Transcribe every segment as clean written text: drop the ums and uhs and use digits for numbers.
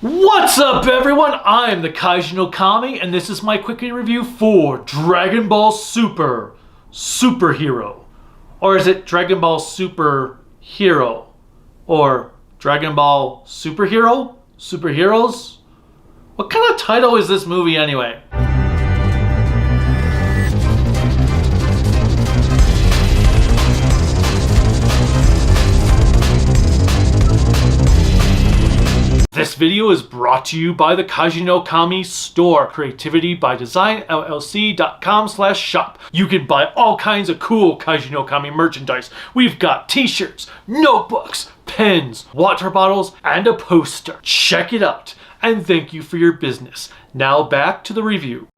What's up, everyone? I'm the Kaiju no Kami, and this is my Quickie review for Dragon Ball Super Superhero. Or is it Dragon Ball Super Hero? Or Dragon Ball Superhero? Superheroes? What kind of title is this movie anyway? This video is brought to you by the Kaiju no Kami store, creativity by design llc.com/shop. You can buy all kinds of cool Kaiju no Kami merchandise. We've got t-shirts, notebooks, pens, water bottles, and a poster. Check it out, and thank you for your business. Now back to the review.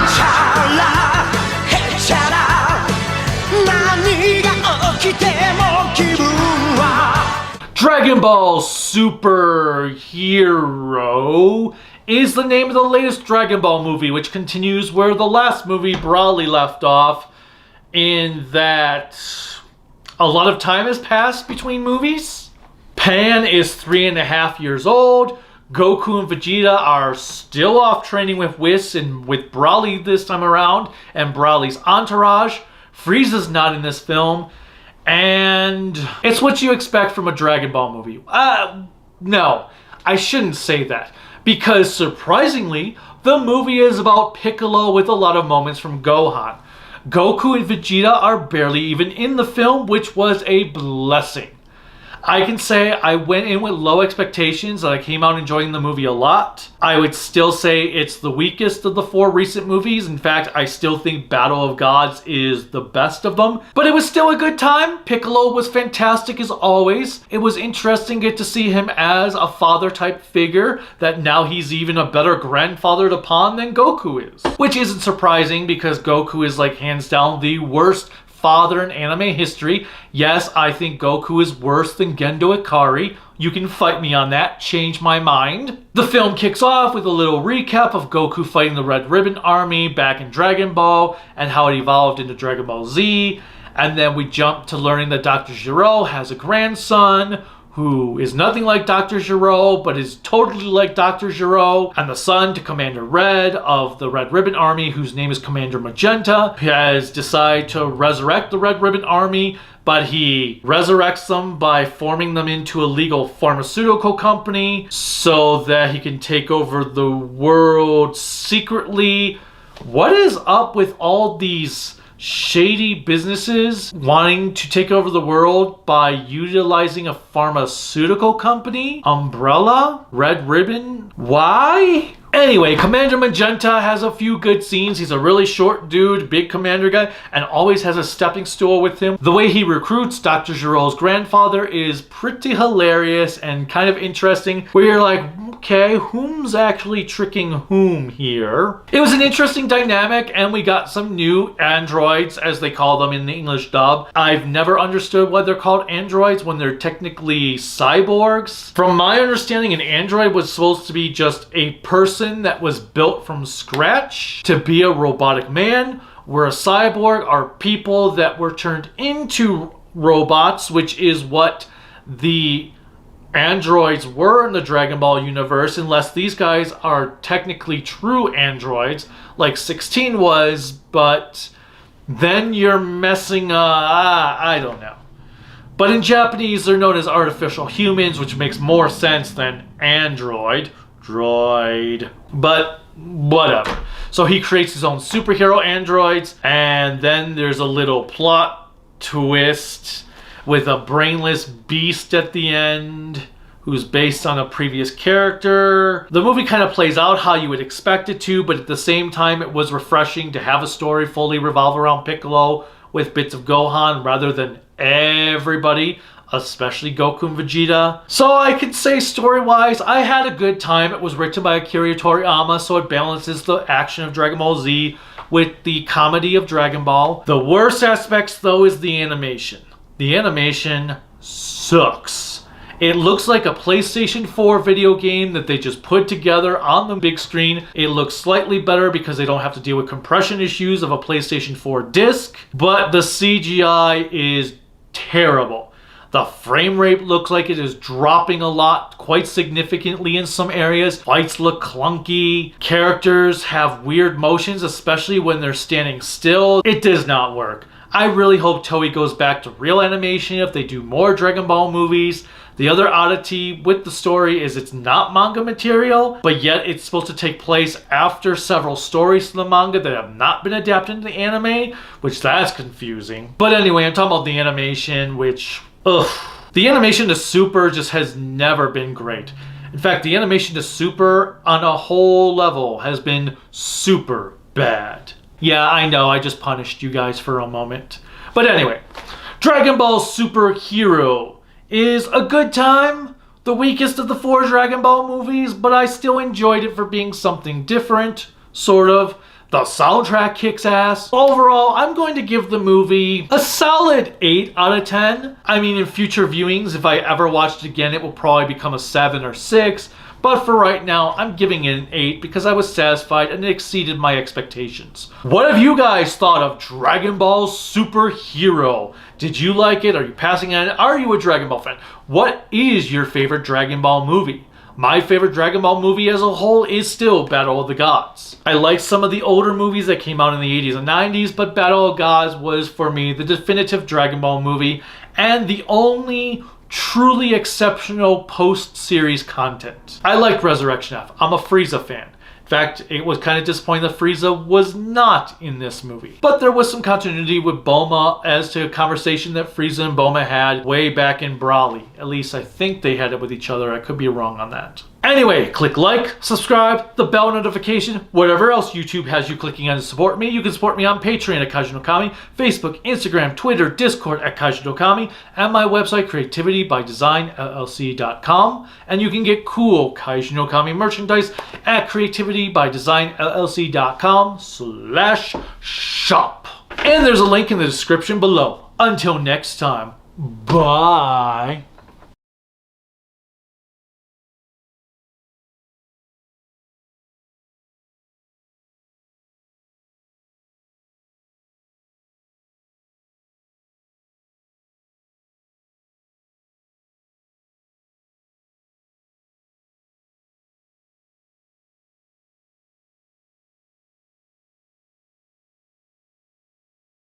Dragon Ball Superhero is the name of the latest Dragon Ball movie, which continues where the last movie Broly left off, in that a lot of time has passed between movies. Pan is 3.5 years old. Goku and Vegeta are still off training with Whis and with Broly this time around, and Broly's entourage. Frieza's not in this film. And it's what you expect from a Dragon Ball movie. No, I shouldn't say that. Because surprisingly, the movie is about Piccolo with a lot of moments from Gohan. Goku and Vegeta are barely even in the film, which was a blessing. I can say I went in with low expectations and I came out enjoying the movie a lot. I would still say it's the weakest of the 4 recent movies. In fact, I still think Battle of Gods is the best of them. But it was still a good time. Piccolo was fantastic as always. It was interesting to get to see him as a father type figure, that now he's even a better grandfather to Pan than Goku is. Which isn't surprising because Goku is like hands down the worst father in anime history. Yes, I think Goku is worse than Gendo Ikari. You can fight me on that. Change my mind. The film kicks off with a little recap of Goku fighting the Red Ribbon Army back in Dragon Ball and how it evolved into Dragon Ball Z. And then we jump to learning that Dr. Gero has a grandson who is nothing like Dr. Gero, but is totally like Dr. Gero, and the son to Commander Red of the Red Ribbon Army, whose name is Commander Magenta, has decided to resurrect the Red Ribbon Army, but he resurrects them by forming them into a legal pharmaceutical company so that he can take over the world secretly. What is up with all these shady businesses wanting to take over the world by utilizing a pharmaceutical company? Umbrella? Red Ribbon? Why? Anyway, Commander Magenta has a few good scenes. He's a really short dude, big commander guy, and always has a stepping stool with him. The way he recruits Dr. Gero's grandfather is pretty hilarious and kind of interesting, where you're like, okay, whom's actually tricking whom here? It was an interesting dynamic, and we got some new androids, as they call them in the English dub. I've never understood why they're called androids when they're technically cyborgs. From my understanding, an android was supposed to be just a person that was built from scratch to be a robotic man, where a cyborg are people that were turned into robots, which is what the androids were in the Dragon Ball universe, unless these guys are technically true androids like 16 was, but then you're messing I don't know. But in Japanese they're known as artificial humans, which makes more sense than android. Droid. But whatever. So he creates his own superhero androids, and then there's a little plot twist with a brainless beast at the end who's based on a previous character. The movie kind of plays out how you would expect it to, but at the same time it was refreshing to have a story fully revolve around Piccolo with bits of Gohan rather than everybody, especially Goku and Vegeta. So I could say story-wise, I had a good time. It was written by Akira Toriyama, so it balances the action of Dragon Ball Z with the comedy of Dragon Ball. The worst aspects, though, is the animation. The animation sucks. It looks like a PlayStation 4 video game that they just put together on the big screen. It looks slightly better because they don't have to deal with compression issues of a PlayStation 4 disc, but the CGI is terrible. The frame rate looks like it is dropping a lot, quite significantly in some areas. Fights look clunky. Characters have weird motions, especially when they're standing still. It does not work. I really hope Toei goes back to real animation if they do more Dragon Ball movies. The other oddity with the story is it's not manga material, but yet it's supposed to take place after several stories from the manga that have not been adapted into anime, which that's confusing. But anyway, I'm talking about the animation, which, the animation to Super just has never been great. In fact, the animation to Super on a whole level has been super bad. Yeah, I know, I just punished you guys for a moment. But anyway, Dragon Ball Super Hero is a good time, the weakest of the 4 Dragon Ball movies, but I still enjoyed it for being something different, sort of. The soundtrack kicks ass. Overall, I'm going to give the movie a solid 8 out of 10. I mean, in future viewings, if I ever watch it again, it will probably become a 7 or 6. But for right now, I'm giving it an 8 because I was satisfied and it exceeded my expectations. What have you guys thought of Dragon Ball Super Hero? Did you like it? Are you passing on it? Are you a Dragon Ball fan? What is your favorite Dragon Ball movie? My favorite Dragon Ball movie as a whole is still Battle of the Gods. I like some of the older movies that came out in the 80s and 90s, but Battle of Gods was, for me, the definitive Dragon Ball movie and the only truly exceptional post-series content. I like Resurrection F. I'm a Frieza fan. In fact, it was kind of disappointing that Frieza was not in this movie. But there was some continuity with Bulma as to a conversation that Frieza and Bulma had way back in Broly. At least I think they had it with each other. I could be wrong on that. Anyway, click like, subscribe, the bell notification, whatever else YouTube has you clicking on to support me. You can support me on Patreon at Kaiju no Kami, Facebook, Instagram, Twitter, Discord at Kaiju no Kami, and my website creativitybydesignllc.com. And you can get cool Kaiju no Kami merchandise at creativitybedesignllc.com/shop. And there's a link in the description below. Until next time, bye.